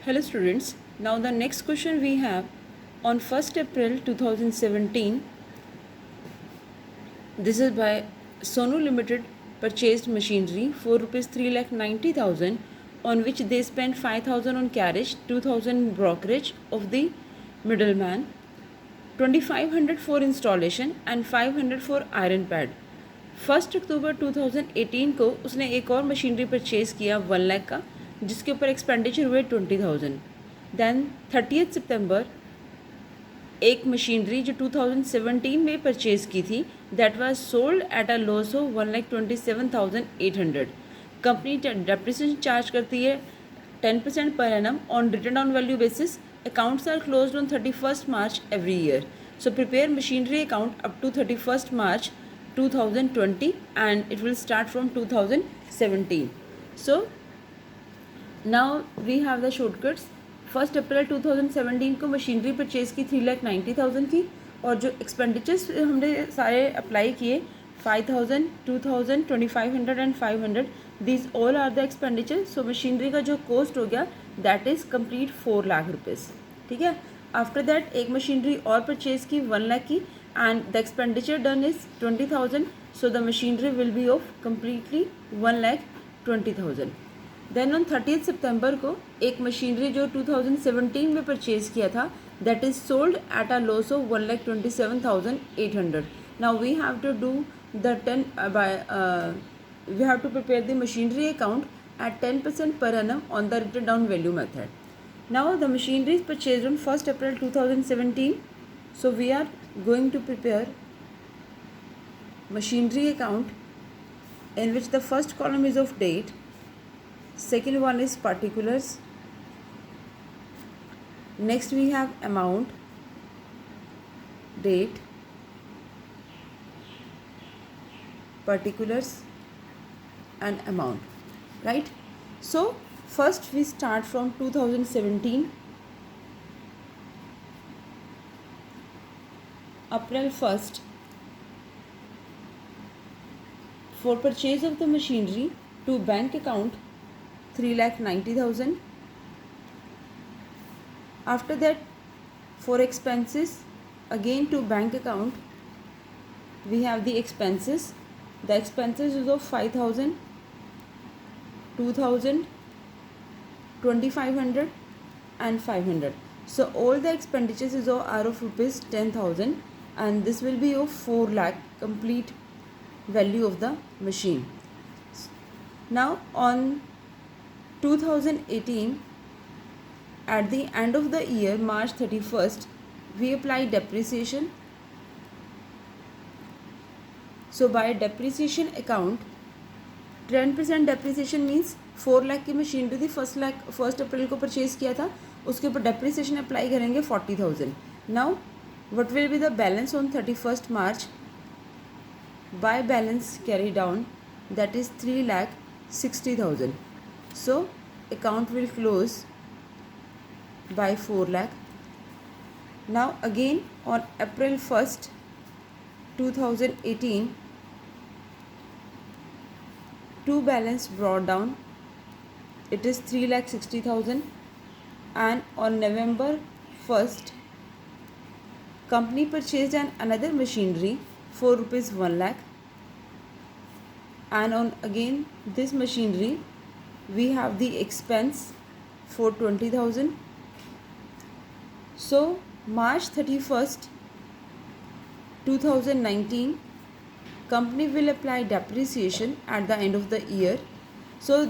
Hello students, now the next question we have on 1st April 2017, this is by Sonu Limited purchased machinery for rupees 3,90,000 on which they spent 5,000 on carriage, 2,000 brokerage of the middleman, 2,500 for installation and 500 for iron pad. 1 अक्टूबर 2018 को उसने एक और machinery purchase किया 1 लाख का, जिसके ऊपर expenditure हुए 20,000. Then 30 सितंबर एक मशीनरी जो 2017 में परचेज़ की थी, that was sold at a loss of 1,27,800. Company depreciation charge करती है 10% per annum on written down value basis. Accounts are closed on 31st March every year. So prepare machinery account up to 31st March 2020 and it will start from 2017. So now we have the shortcuts. 1 अप्रैल 2017 को machinery purchase की 3,90,000 की, और जो expenditures हमने सारे apply किए 5,000, 2,000, 2,500 and 500, these all are the expenditure. So machinery का जो कॉस्ट हो गया that is complete 4 lakh rupees. ठीक है. आफ्टर दैट एक मशीनरी और परचेज़ की 1 लाख की and the expenditure done is 20,000. So the machinery will be of completely 1,20,000. Then on 30 सितंबर को एक मशीनरी जो 2017 में परचेज़ किया था that is sold at a loss of 1,27,800. Now we have to do the 10 by we have to prepare the machinery account at 10% per annum on the written down value method. Now the machinery is purchased on 1st April 2017. So we are going to prepare machinery account in which the first column is of date, second one is particulars, next we have amount, date, particulars and amount, right? So first we start from 2017. April 1st, for purchase of the machinery to bank account 3,90,000. After that for expenses again to bank account we have the expenses. The expenses is of 5,000, 2,000, 2,500 and 500. So all the expenditures is are of rupees 10,000 and this will be of 4 lakh complete value of the machine. Now on 2018 at the end of the year March 31st we apply depreciation. So by depreciation account 10% depreciation means 4 lakh की machinery थी, 1 अप्रैल को purchase किया था, उसके ऊपर depreciation apply करेंगे 40,000. Now what will be the balance on 31st March? By balance carry down that is 3,60,000. So account will close by 4 lakh. Now again on April 1st 2018 to balance brought down it is 3,60,000 and on November 1st company purchased another machinery for rupees 1 lakh and on again this machinery we have the expense for 20,000. So March 31st 2019 company will apply depreciation at the end of the year. So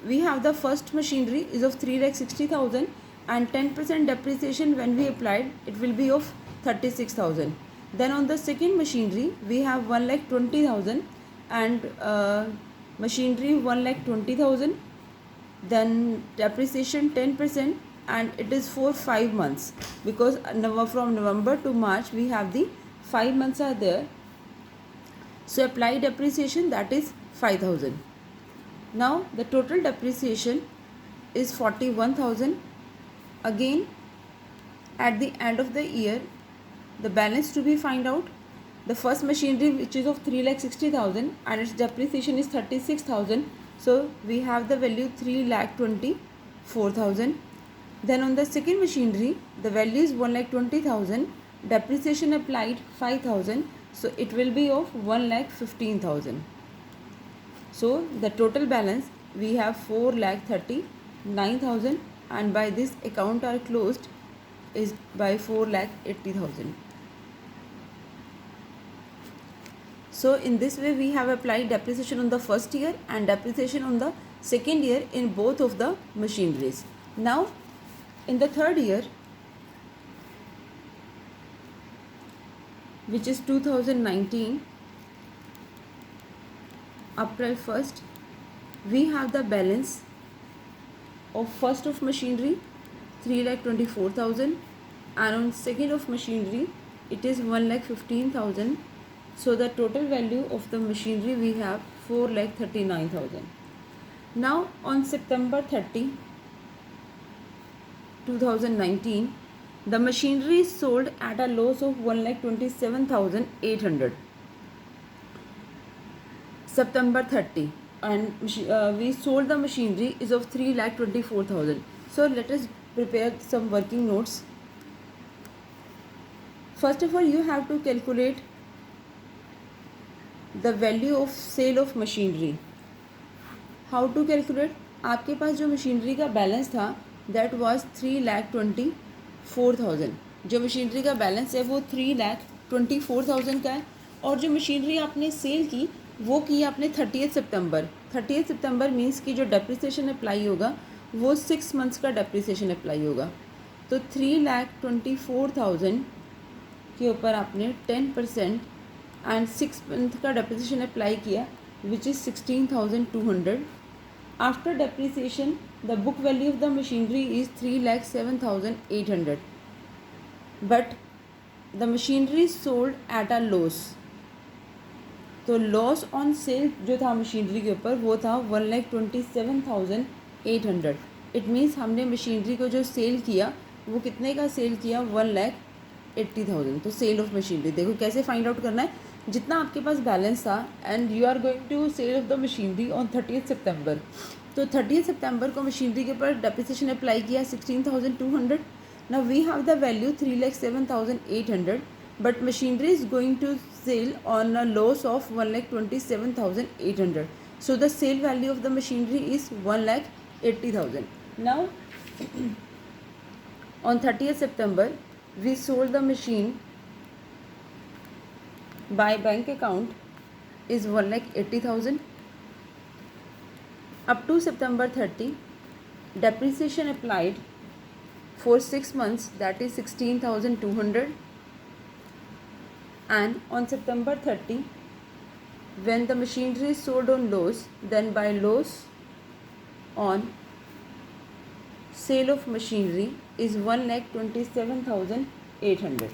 we have the first machinery is of 3,60,000 and 10% depreciation when we applied it will be of 36,000. Then on the second machinery we have 1,20,000 and machinery 1,20,000, then depreciation 10% and it is for 5 months because from November to March we have the 5 months are there. So apply depreciation that is 5,000. Now the total depreciation is 41,000. Again at the end of the year the balance to be find out. The first machinery which is of 3,60,000 and its depreciation is 36,000. So we have the value 3,24,000. Then on the second machinery, the value is 1,20,000, depreciation applied 5,000, so it will be of 1,15,000. So the total balance we have 4,39,000, and by this account are closed is by 4,80,000. So in this way we have applied depreciation on the first year and depreciation on the second year in both of the machineries. Now in the third year, which is 2019, April 1st, we have the balance of first of machinery 3,24,000, and on second of machinery it is 1,15,000. So the total value of the machinery we have 4,39,000. Now on September 30, 2019, the machinery is sold at a loss of 1,27,800. September 30, and we sold the machinery is of 3,24,000. So let us prepare some working notes. First of all, you have to calculate the value of sale of machinery. How to calculate? आपके पास जो machinery का balance था that was 3,24,000. जो machinery का balance है वो 3,24,000 का है, और जो मशीनरी आपने सेल की वो की आपने 30 सितंबर. 30 सितंबर मीन्स कि जो डेप्रिसिएशन अप्लाई होगा वो 6 मंथ्स का डेप्रिसिएशन अप्लाई होगा. तो 3,24,000 के ऊपर आपने 10% एंड 6 मंथ का डेप्रिसिएशन अप्लाई किया which is 16,200. After depreciation the book value of the machinery is 3,07,800, but the machinery sold at a loss. तो लॉस ऑन सेल जो था मशीनरी के ऊपर वो था 1,27,800. इट मीन्स हमने मशीनरी को जो सेल किया वो कितने का सेल किया 1,80,000. तो सेल ऑफ मशीनरी देखो कैसे फाइंड आउट करना है. जितना आपके पास बैलेंस था and you are going to sell of the machinery on 30 सितंबर. तो 30 सितंबर को मशीनरी के ऊपर डेप्रिसिएशन अप्लाई किया 16,200. Now we have the value 3,07,800, but machinery is going to sell on a loss of 1,27,800. So the sale value of the machinery is 1,80,000. Now on 30th September we sold the machine by bank account is 1,80,000. Up to September 30, depreciation applied for 6 months, that is 16,200. And on September 30, when the machinery is sold on loss, then by loss on sale of machinery is 1,27,800.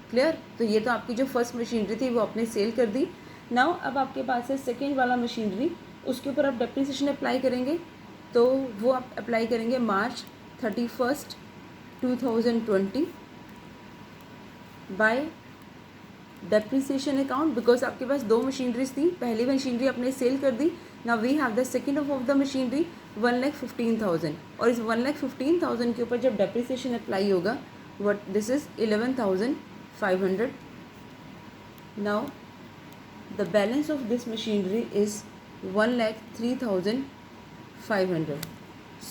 Clear. तो ये तो आपकी जो first machinery थी वो आपने sell कर दी. नाउ अब आपके पास है सेकेंड वाला मशीनरी, उसके ऊपर आप डेप्रिसिएशन अप्लाई करेंगे. तो वो आप अप्लाई करेंगे March 31st, 2020 bye depreciation account, because आपके पास दो मशीनरीज थी. पहली मशीनरी आपने सेल कर दी. Now we have the second of the machinery 1,15,000, और इस 1,15,000 के ऊपर जब डेप्रिसिएशन अप्लाई होगा what this is 11,500. Now the balance of this machinery is 1,03,500.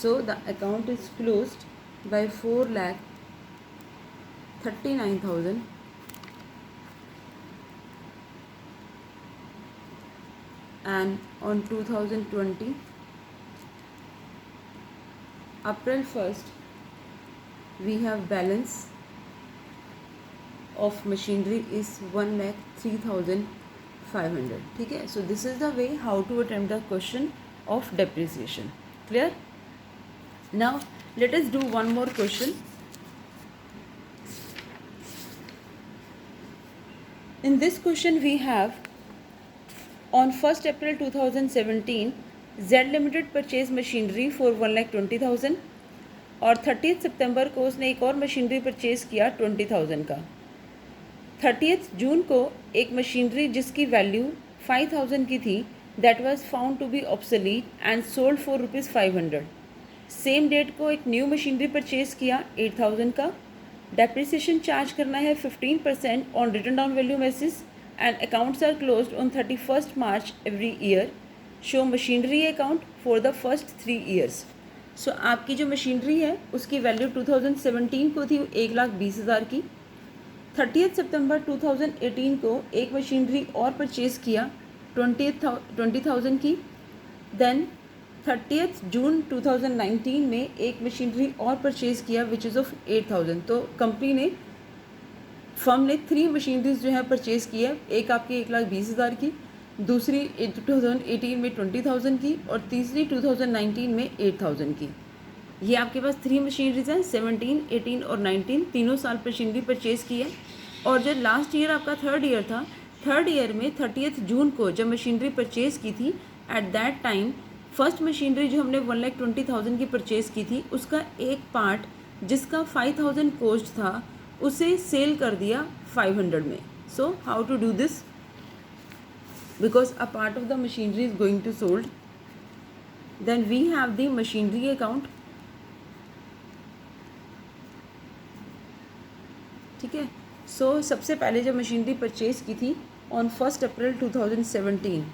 So the account is closed by 4,39,000. And on 2020 April 1st we have balance of machinery is 1,03,500. ठीक है. So this is the way how to attempt the question of depreciation. Clear? Now let us do one more question. In this question we have on 1st April 2017 Z Limited purchased machinery for 1,20,000, और 30 सितंबर को उसने एक और machinery purchase किया 20,000 का. 30 जून को एक मशीनरी जिसकी वैल्यू 5,000 की थी that was found to be obsolete and sold for ₹500. Same date को एक न्यू मशीनरी परचेज़ किया 8,000 का, डेप्रिसिएशन चार्ज करना है 15% on written down value basis and accounts are closed on 31st March every year. Show machinery account for the first 3 years. सो आपकी जो machinery है उसकी वैल्यू 2017 को थी 1,20,000 की. 30 सितंबर 2018 को एक मशीनरी और परचेज़ किया 20,000 की. देन 30 जून 2019 में एक मशीनरी और परचेज़ किया विच इज़ ऑफ 8,000. तो कंपनी ने फर्म ने 3 मशीनरीज जो है परचेज़ की है. एक आपकी 1,20,000 की, दूसरी 2018 में 20,000 की और तीसरी 2019 में 8,000 की. ये आपके पास 3 मशीनरीज हैं. 17, 18 और 19 तीनों साल मशीनरी परचेज़ की है. और जो लास्ट ईयर आपका थर्ड ईयर था, थर्ड ईयर में 30 जून को जब मशीनरी परचेज़ की थी, at that time first machinery जो हमने 1,20,000 की परचेज़ की थी उसका एक पार्ट जिसका 5,000 कॉस्ट था उसे सेल कर दिया 500 में. So how to do this? Because a part of the machinery is going to sold. Then we have the machinery account. ठीक है. सो सबसे पहले जब मशीनरी परचेज़ की थी on 1 April 2017,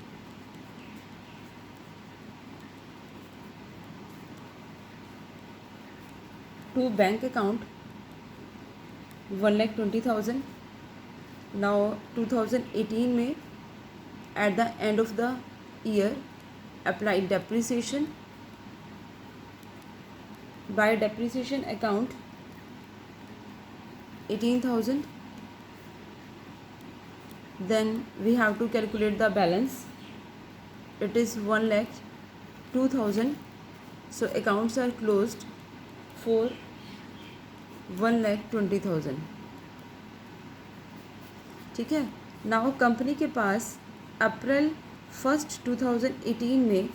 to bank account 1,20,000. Now 2018 में at the end of the year applied depreciation. By depreciation account 18,000. Then we have to calculate the balance. It is 1,02,000. So accounts are closed for 1,20,000. ठीक है. Now company के पास अप्रैल 1, 2018 में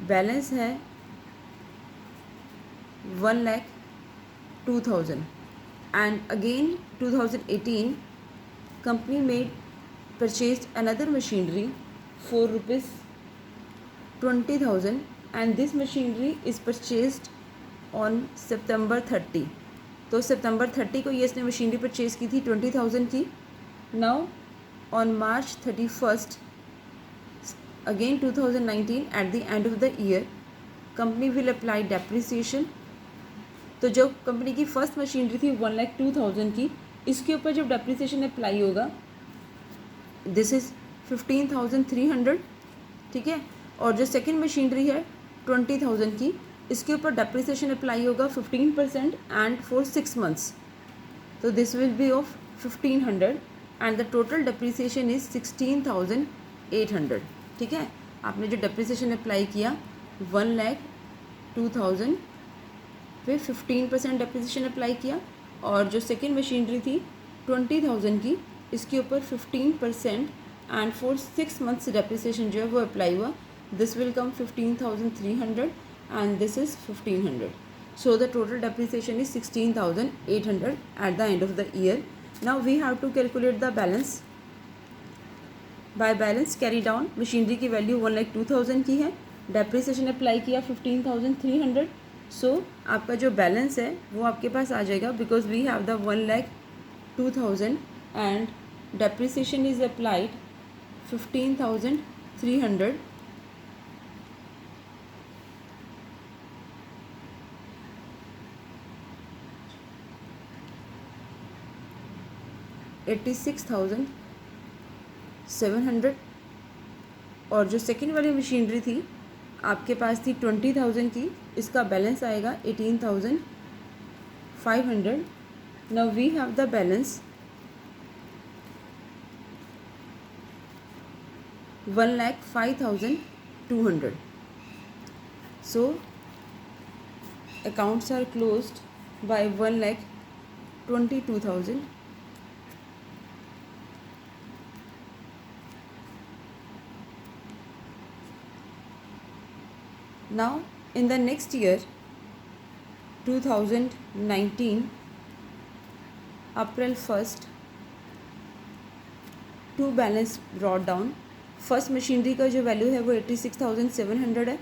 balance है 1,02,000. And again 2018 company made purchase another machinery for rupees 20,000 and this machinery is purchased on September 30. तो सितंबर 30 को ये इसने machinery purchase की थी 20,000 की. Now on March 31 again 2019 at the end of the year company will apply depreciation. तो जो company की फर्स्ट मशीनरी थी 1,02,000 की, इसके ऊपर जब डेप्रिसिएशन अप्लाई होगा दिस इज़ 15,300. ठीक है. और जो सेकेंड मशीनरी है 20,000 की, इसके ऊपर डेप्रिसिएशन अप्लाई होगा 15% एंड फॉर 6 months. तो this will be of 1,500 and the total depreciation is 16,800. ठीक है. आपने जो डेप्रिसिएशन अप्लाई किया 1,02,000 पे 15% डेप्रिसिएशन अप्लाई किया और जो सेकेंड मशीनरी थी 20,000 की, इसके ऊपर 15% एंड फॉर 6 months डेप्रिसिएशन जो है वो अप्लाई हुआ. This will come 15,300 and this is 1,500. So the total depreciation is 16,800 at the end of the year. Now we have to calculate the balance. By balance carry down, machinery की value 1,02,000 की है, depreciation apply किया 15,300. सो आपका जो balance है वो आपके पास आ जाएगा because we have the 1,02,000 and depreciation is applied 15,300. $86,700. और जो सेकेंड वाली मशीनरी थी आपके पास थी 20,000 की, इसका बैलेंस आएगा 18,500. Now we have the balance 1,05,200. So accounts are closed by 1,22,000. Now in the next year 2019 April 1st to balance brought down. First machinery का जो वैल्यू है वो 86,700 है.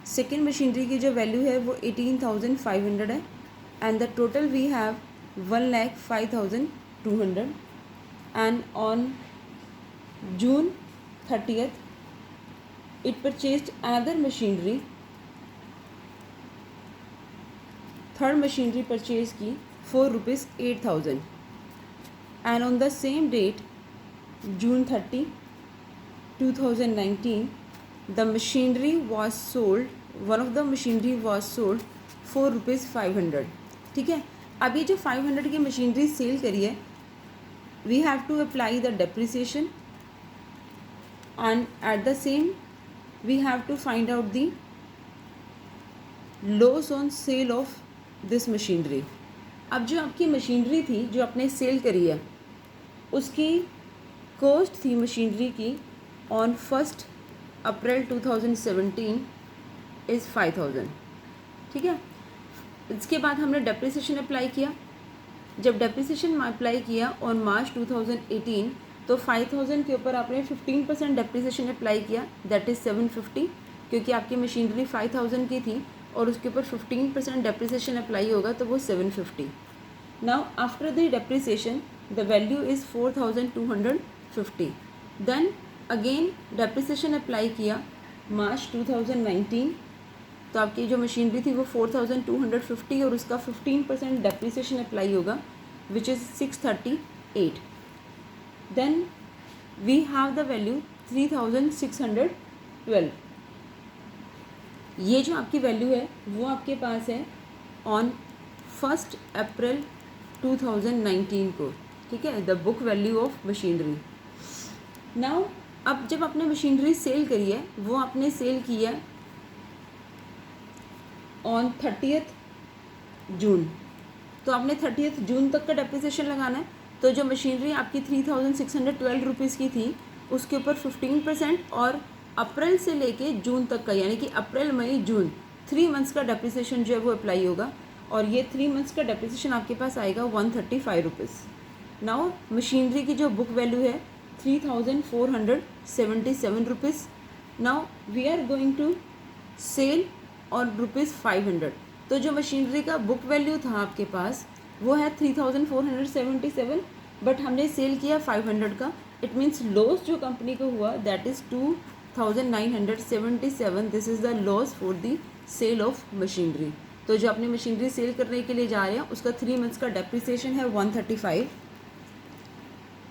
सेकेंड मशीनरी की जो वैल्यू है वो 18,500 है and the total we have 1,05,200 and on June 30th it purchased another machinery, third machinery purchase की for rupees 8,000 and on the same date June 30, 2019 the machinery was sold, one of the machinery was sold for rupees 500. ठीक है, अब ये जो 500 की machinery cell करी है we have to apply the depreciation and at the same we have to find out the loss on sale of this machinery. अब जो आपकी मशीनरी थी जो आपने सेल करी है उसकी कॉस्ट थी मशीनरी की ऑन 1 अप्रैल 2017 इज़ 5,000. ठीक है, इसके बाद हमने डेप्रिसिएशन अप्लाई किया. जब डेप्रिसिएशन अप्लाई किया ऑन मार्च 2018 तो 5,000 के ऊपर आपने 15% डेप्रिसिएशन अप्लाई किया, दैट इज़ 750, क्योंकि आपकी मशीनरी 5,000 की थी और उसके ऊपर 15% डेप्रिसिएशन अप्लाई होगा तो वो 750. Now after the depreciation the value is 4,250. Then again depreciation apply किया मार्च 2019 तो आपकी जो मशीनरी थी वो 4,250 और उसका 15% डेप्रिसिएशन अप्लाई होगा which is 638. Then we have the value 3,612. ये जो आपकी वैल्यू है वो आपके पास है ऑन 1 अप्रैल 2019 को. ठीक है, the book value of machinery. Now अब जब आपने मशीनरी सेल करी है वो आपने सेल की है ऑन 30th जून, तो आपने 30th जून तक का डेप्रिसिएशन लगाना है. तो जो मशीनरी आपकी 3,612 रुपीज़ की थी उसके ऊपर 15% और अप्रैल से लेके जून तक का यानी कि अप्रैल मई जून 3 मंथ्स का डेप्रिसिएशन जो है वो अप्लाई होगा और ये 3 मंथ्स का डेप्रिसिएशन आपके पास आएगा 135 रुपीज़. नाउ मशीनरी की जो बुक वैल्यू है 3,477 rupees. Now we are going to sell और रुपीज़ 500. तो जो मशीनरी का बुक वैल्यू था आपके पास वो है 3,477 बट हमने सेल किया 500 का. इट मीन्स लॉस जो कंपनी को हुआ that is 2,977. This is the loss for the sale of machinery. तो जो आपने मशीनरी सेल करने के लिए जा रहे हैं उसका 3 मंथ्स का डेप्रिसिएशन है 135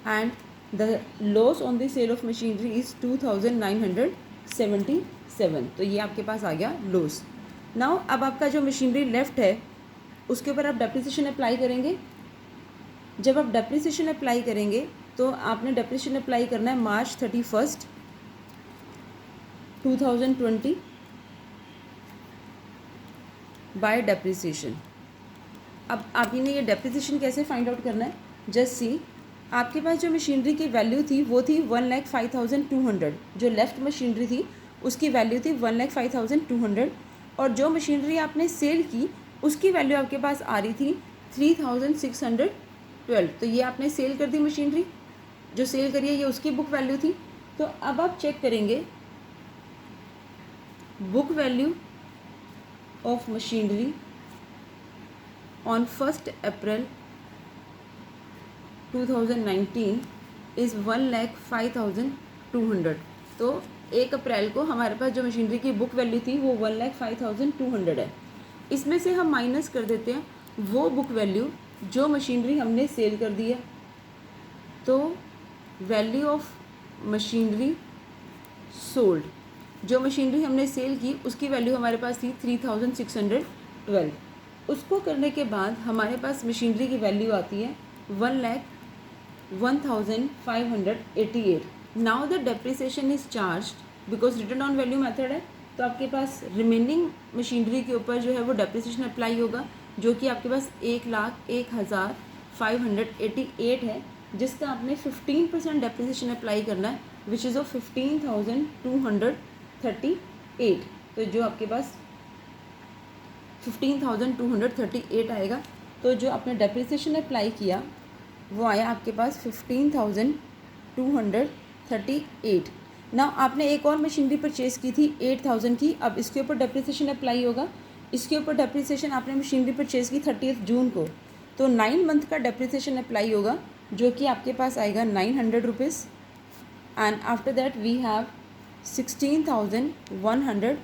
and the loss on the sale of machinery is 2,977. तो ये आपके पास आ गया लॉस. नाउ अब आपका जो मशीनरी लेफ्ट है उसके ऊपर आप डेप्रिसिएशन अप्लाई करेंगे. जब आप डेप्रिसिएशन अप्लाई करेंगे तो आपने डेप्रिसिएशन अप्लाई करना है मार्च 31, 2020 बाय डेप्रिसिएशन. अब आपने ये डेप्रिसिएशन कैसे फाइंड आउट करना है, जस्ट सी. आपके पास जो मशीनरी की वैल्यू थी वो थी 1,05,200. जो लेफ्ट मशीनरी थी उसकी वैल्यू थी 1,05,200 और जो मशीनरी आपने सेल की उसकी वैल्यू आपके पास आ रही थी 3,612. तो ये आपने सेल कर दी मशीनरी, जो सेल करी है ये उसकी बुक वैल्यू थी. तो अब आप चेक करेंगे book value of machinery on 1 April 2019 is 1,05,200. तो 1 अप्रैल को हमारे पास जो मशीनरी की बुक वैल्यू थी वो 1,05,200 है. इसमें से हम माइनस कर देते हैं वो बुक वैल्यू जो मशीनरी हमने सेल कर दी है. तो वैल्यू ऑफ मशीनरी सोल्ड, जो मशीनरी हमने सेल की उसकी वैल्यू हमारे पास थी 3,612. उसको करने के बाद हमारे पास मशीनरी की वैल्यू आती है 1,01,588. Now the depreciation is charged because return on value method है. तो आपके पास रिमेनिंग मशीनरी के ऊपर जो है वो डेप्रिसिएशन अप्लाई होगा जो कि आपके पास 1,01,588 है, जिसका आपने 15% डेप्रिसिएशन अप्लाई करना है विच इज़ ऑफ 15,238. तो जो आपके पास 15,238 आएगा. तो जो आपने डेप्रिसिएशन अप्लाई किया वो आया आपके पास 15,238. ना आपने एक और मशीनरी परचेज़ की थी 8,000 की, अब इसके ऊपर डेप्रिसिएशन अप्लाई होगा। इसके ऊपर डेप्रिसिएशन आपने मशीनरी परचेज़ की 30 जून को, तो 9 मंथ का डेप्रिसिएशन अप्लाई होगा, जो कि आपके पास आएगा 900 rupees. And after that we have 16,100